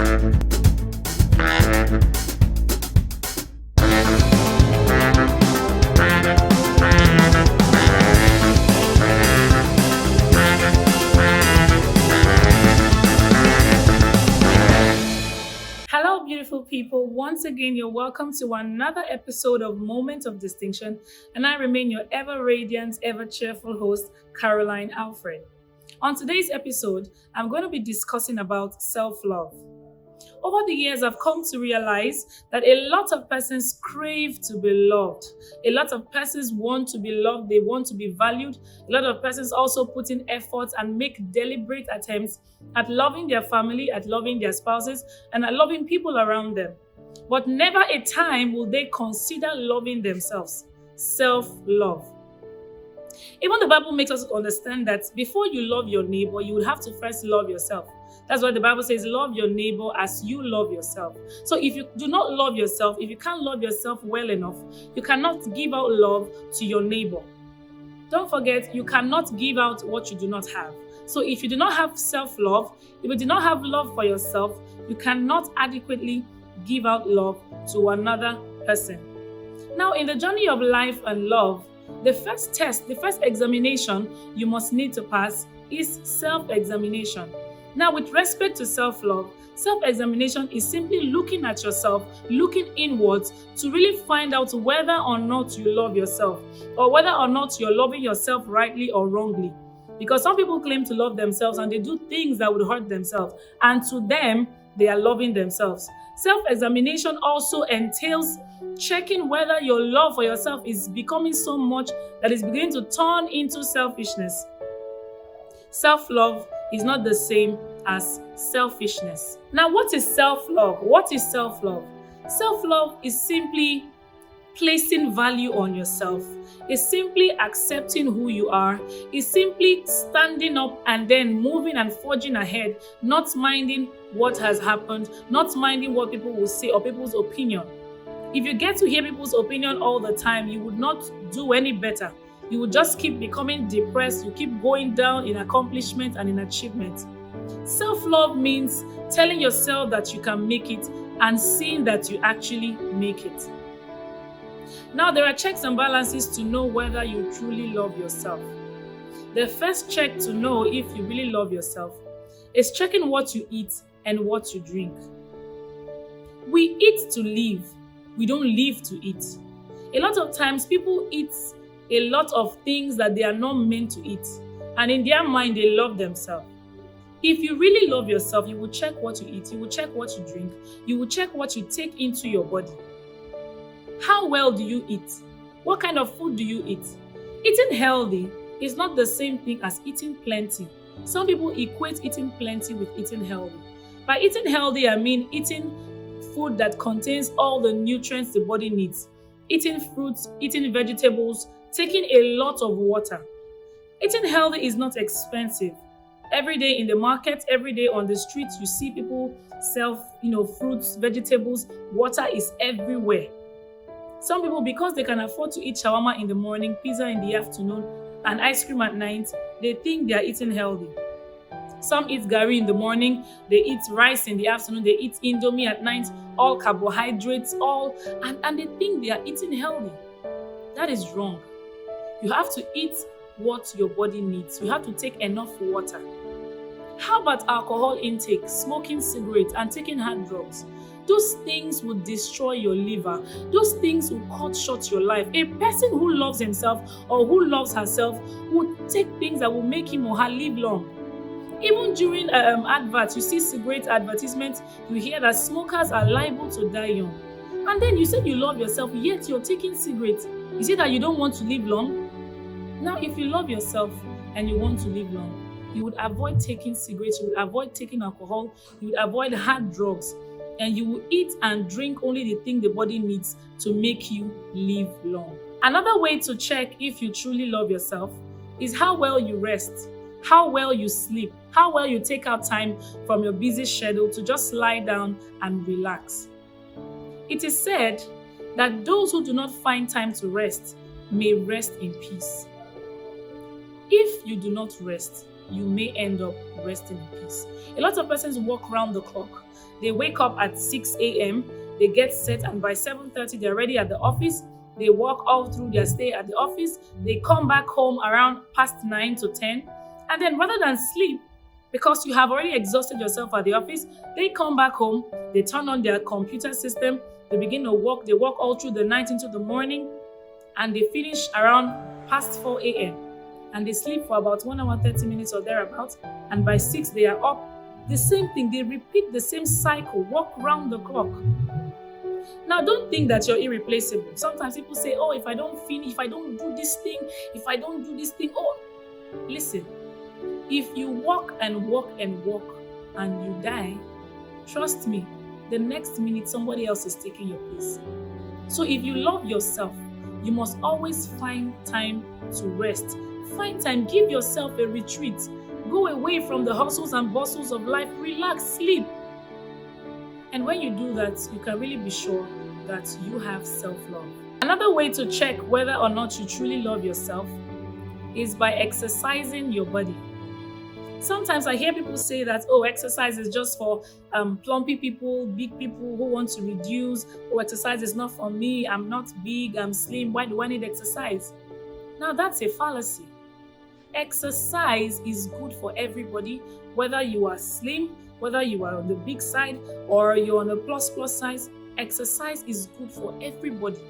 Hello, beautiful people. Once again, you're welcome to another episode of Moment of Distinction, and I remain your ever radiant, ever cheerful host, Caroline Alfred. On today's episode, I'm going to be discussing about self love. Over the years, I've come to realize that a lot of persons crave to be loved. A lot of persons want to be loved, they want to be valued. A lot of persons also put in effort and make deliberate attempts at loving their family, at loving their spouses, and at loving people around them. But never a time will they consider loving themselves. Self love. Even the Bible makes us understand that before you love your neighbor, you would have to first love yourself. That's why the Bible says, love your neighbor as you love yourself. So if you do not love yourself, if you can't love yourself well enough, you cannot give out love to your neighbor. Don't forget, you cannot give out what you do not have. So if you do not have self-love, if you do not have love for yourself, you cannot adequately give out love to another person. Now, in the journey of life and love, the first test, the first examination you must need to pass is self-examination. Now, with respect to self-love, self-examination is simply looking at yourself, looking inwards to really find out whether or not you love yourself, or whether or not you're loving yourself rightly or wrongly. Because some people claim to love themselves and they do things that would hurt themselves, and to them, they are loving themselves. Self-examination also entails checking whether your love for yourself is becoming so much that it's beginning to turn into selfishness. Self-love is not the same as selfishness. Now, what is self-love? What is self-love? Self-love is simply placing value on yourself. It's simply accepting who you are. It's simply standing up and then moving and forging ahead, not minding what has happened, not minding what people will say or people's opinion. If you get to hear people's opinion all the time, you would not do any better. You will just keep becoming depressed. You keep going down in accomplishment and in achievement. Self-love means telling yourself that you can make it and seeing that you actually make it. Now, there are checks and balances to know whether you truly love yourself. The first check to know if you really love yourself is checking what you eat and what you drink. We eat to live. We don't live to eat. A lot of times people eat a lot of things that they are not meant to eat, and in their mind they love themselves. If you really love yourself, you will check what you eat, you will check what you drink, you will check what you take into your body. How well do you eat? What kind of food do you eat? Eating healthy is not the same thing as eating plenty. Some people equate eating plenty with eating healthy. By eating healthy, I mean eating food that contains all the nutrients the body needs. Eating fruits, eating vegetables, taking a lot of water. Eating healthy is not expensive. Every day in the market, every day on the streets, you see people sell, fruits, vegetables. Water is everywhere. Some people, because they can afford to eat shawarma in the morning, pizza in the afternoon, and ice cream at night, they think they are eating healthy. Some eat gari in the morning, they eat rice in the afternoon, they eat indomie at night, all carbohydrates, and they think they are eating healthy. That is wrong. You have to eat what your body needs. You have to take enough water. How about alcohol intake, smoking cigarettes, and taking hard drugs? Those things will destroy your liver. Those things will cut short your life. A person who loves himself or who loves herself will take things that will make him or her live long. Even during adverts, you see cigarette advertisements, you hear that smokers are liable to die young. And then you say you love yourself, yet you're taking cigarettes. Is it that you don't want to live long? Now, if you love yourself and you want to live long, you would avoid taking cigarettes, you would avoid taking alcohol, you would avoid hard drugs, and you will eat and drink only the thing the body needs to make you live long. Another way to check if you truly love yourself is how well you rest, how well you sleep, how well you take out time from your busy schedule to just lie down and relax. It is said that those who do not find time to rest may rest in peace. If you do not rest, you may end up resting in peace. A lot of persons work round the clock. They wake up at 6 a.m., they get set, and by 7:30 they're already at the office. They work all through their stay at the office. They come back home around past 9 to 10. And then rather than sleep, because you have already exhausted yourself at the office, they come back home, they turn on their computer system, they begin to work. They work all through the night into the morning, and they finish around past 4 a.m. And they sleep for about 1 hour, 30 minutes or thereabouts. And by 6, they are up. The same thing, they repeat the same cycle, walk round the clock. Now, don't think that you're irreplaceable. Sometimes people say, oh, if I don't finish, if I don't do this thing, oh, listen, if you walk and walk and walk and you die, trust me, the next minute somebody else is taking your place. So if you love yourself, you must always find time to rest. Find time, give yourself a retreat. Go away from the hustles and bustles of life, relax, sleep. And when you do that, you can really be sure that you have self-love. Another way to check whether or not you truly love yourself is by exercising your body. Sometimes I hear people say that, oh, exercise is just for plumpy people, big people who want to reduce. Oh, exercise is not for me. I'm not big, I'm slim. Why do I need exercise? Now, that's a fallacy. Exercise is good for everybody, whether you are slim, whether you are on the big side or you're on the plus size. Exercise is good for everybody.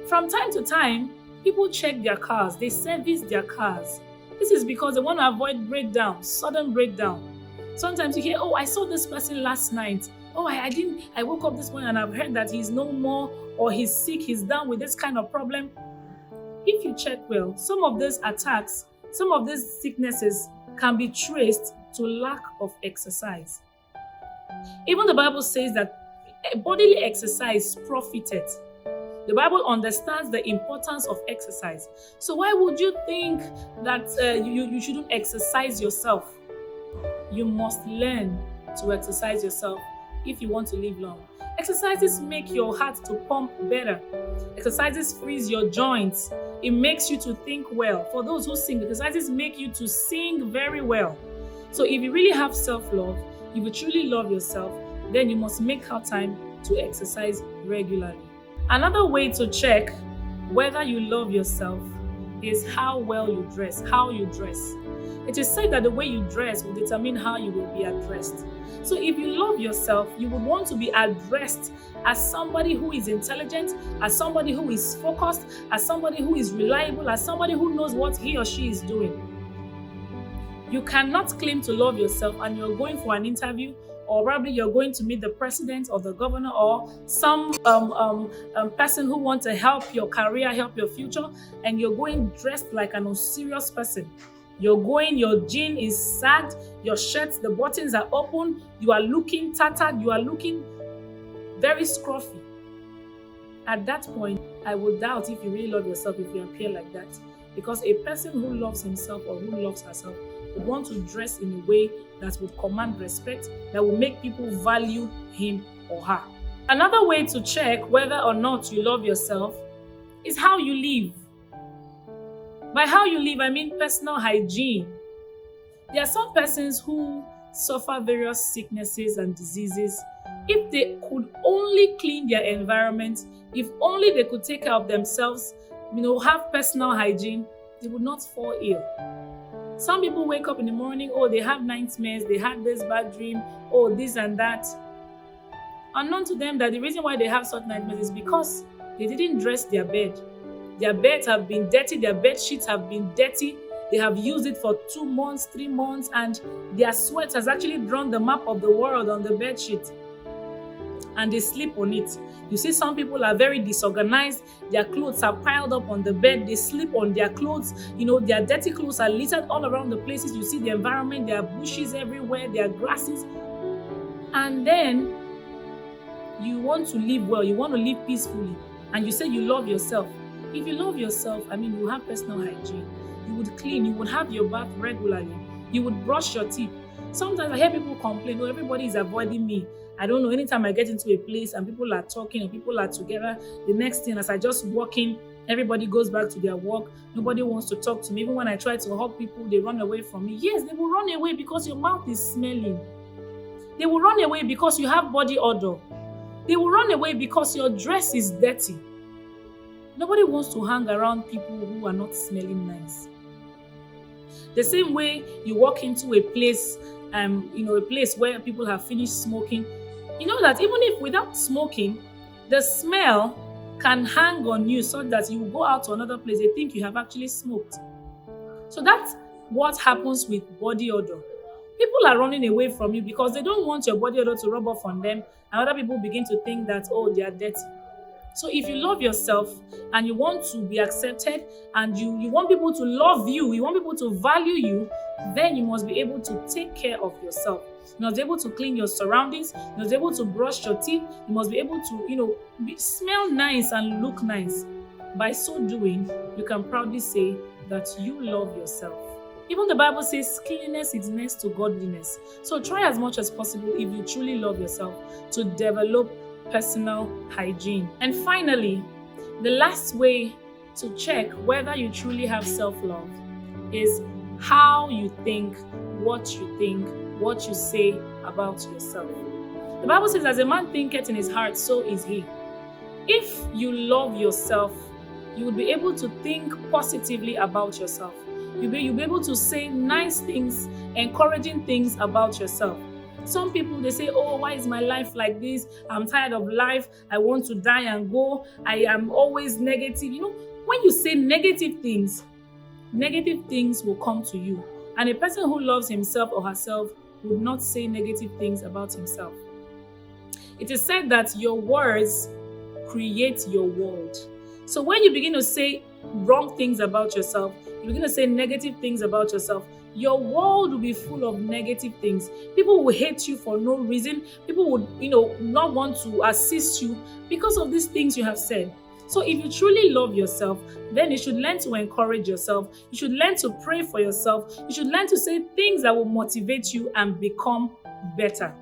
From time to time, people check their cars, they service their cars. This is because they want to avoid breakdown, sudden breakdown. Sometimes you hear, oh, I saw this person last night. Oh, I woke up this morning and I've heard that he's no more, or he's sick, he's down with this kind of problem. If you check well, some of these attacks, some of these sicknesses can be traced to lack of exercise. Even the Bible says that bodily exercise profiteth. The Bible understands the importance of exercise. So why would you think that you shouldn't exercise yourself? You must learn to exercise yourself if you want to live long. Exercises make your heart to pump better. Exercises frees your joints. It makes you to think well. For those who sing, exercises make you to sing very well. So if you really have self-love, if you truly love yourself, then you must make out time to exercise regularly. Another way to check whether you love yourself is how well you dress, how you dress. It is said that the way you dress will determine how you will be addressed. So if you love yourself, you would want to be addressed as somebody who is intelligent, as somebody who is focused, as somebody who is reliable, as somebody who knows what he or she is doing. You cannot claim to love yourself and you're going for an interview, or probably you're going to meet the president or the governor or some person who wants to help your career, help your future, and you're going dressed like an unserious person. You're going, your jean is sagged, your shirts, the buttons are open, you are looking tattered, you are looking very scruffy. At that point, I would doubt if you really love yourself if you appear like that. Because a person who loves himself or who loves herself would want to dress in a way that would command respect, that will make people value him or her. Another way to check whether or not you love yourself is how you live. By how you live, I mean personal hygiene. There are some persons who suffer various sicknesses and diseases. If they could only clean their environment, if only they could take care of themselves, have personal hygiene, they would not fall ill. Some people wake up in the morning, oh, they have nightmares, they had this bad dream, oh, this and that. Unknown to them that the reason why they have such nightmares is because they didn't dress their bed. Their beds have been dirty, their bed sheets have been dirty. They have used it for 2 months, 3 months, and their sweat has actually drawn the map of the world on the bed sheet. And they sleep on it. You see, some people are very disorganized. Their clothes are piled up on the bed. They sleep on their clothes. Their dirty clothes are littered all around the places. You see the environment. There are bushes everywhere. There are grasses. And then you want to live well. You want to live peacefully. And you say you love yourself. If you love yourself, you have personal hygiene. You would clean. You would have your bath regularly. You would brush your teeth. Sometimes I hear people complain, oh, everybody is avoiding me. I don't know, anytime I get into a place and people are talking and people are together, the next thing as I just walk in, Everybody goes back to their work. Nobody wants to talk to me. Even when I try to hug people, they run away from me. Yes, they will run away because your mouth is smelling. They will run away because you have body odor. They will run away because your dress is dirty. Nobody wants to hang around people who are not smelling nice. The same way you walk into a place, a place where people have finished smoking, you know that even if without smoking, the smell can hang on you so that you go out to another place, they think you have actually smoked. So that's what happens with body odor. People are running away from you because they don't want your body odor to rub off on them, and other people begin to think that, oh, they are dirty. So if you love yourself and you want to be accepted and you want people to love you, you want people to value you, then you must be able to take care of yourself. You must be able to clean your surroundings. You must be able to brush your teeth. You must be able to, smell nice and look nice. By so doing, you can proudly say that you love yourself. Even the Bible says cleanliness is next to godliness. So try as much as possible, if you truly love yourself, to develop personal hygiene. And finally, the last way to check whether you truly have self-love is how you think, what you say about yourself. The Bible says, as a man thinketh in his heart, so is he. If you love yourself, you will be able to think positively about yourself. You'll be able to say nice things, encouraging things about yourself. Some people, they say, oh, why is my life like this? I'm tired of life. I want to die and go. I am always negative. When you say negative things will come to you. And a person who loves himself or herself would not say negative things about himself. It is said that your words create your world. So when you begin to say wrong things about yourself, you begin to say negative things about yourself, your world will be full of negative things. People will hate you for no reason. People would, not want to assist you because of these things you have said. So if you truly love yourself, then you should learn to encourage yourself. You should learn to pray for yourself. You should learn to say things that will motivate you and become better.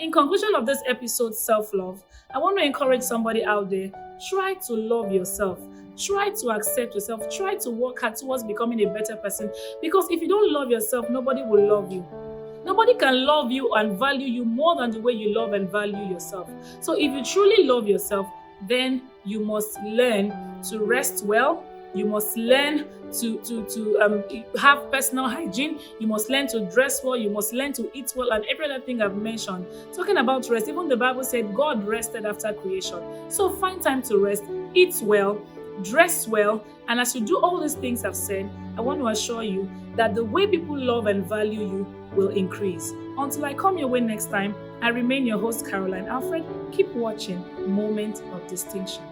In conclusion of this episode, self-love, I want to encourage somebody out there, try to love yourself. Try to accept yourself. Try to work hard towards becoming a better person. Because if you don't love yourself, nobody will love you. Nobody can love you and value you more than the way you love and value yourself. So if you truly love yourself, then you must learn to rest well. You must learn to have personal hygiene. You must learn to dress well. You must learn to eat well, and every other thing I've mentioned. Talking about rest, even the Bible said God rested after creation. So find time to rest, eat well, dress well, and as you do all these things I've said, I want to assure you that the way people love and value you will increase. Until I come your way next time, I remain your host, Caroline Alfred. Keep watching Moment of Distinction.